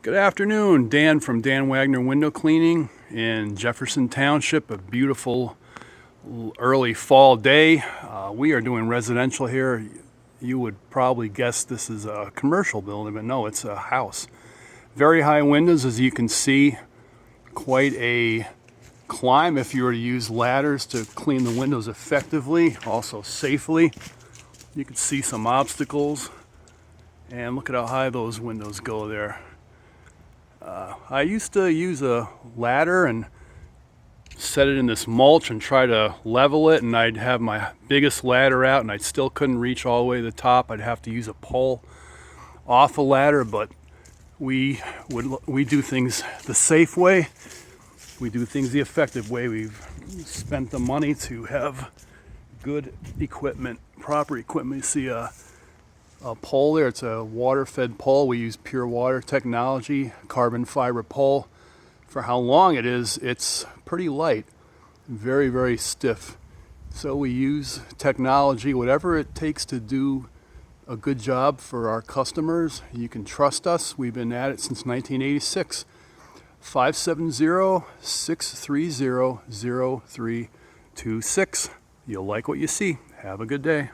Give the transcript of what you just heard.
Good afternoon, Dan from Dan Wagner Window Cleaning in Jefferson Township. A beautiful early fall day. We are doing residential here. You would probably guess this is a commercial building, but no, it's a house. Very high windows, as you can see. Quite a climb if you were to use ladders to clean the windows effectively, also safely. You can see some obstacles, and look at how high those windows go there. I used to use a ladder and set it in this mulch and try to level it, and I'd have my biggest ladder out and I still couldn't reach all the way to the top. I'd have to use a pole off a ladder, but we do things the safe way. We do things the effective way. We've spent the money to have good equipment, proper equipment. You see a pole there. It's a water-fed pole. We use pure water technology, carbon fiber pole. For how long it is, it's pretty light, very, very stiff. So we use technology, whatever it takes to do a good job for our customers. You can trust us. We've been at it since 1986. 570-630-0326. You'll like what you see. Have a good day.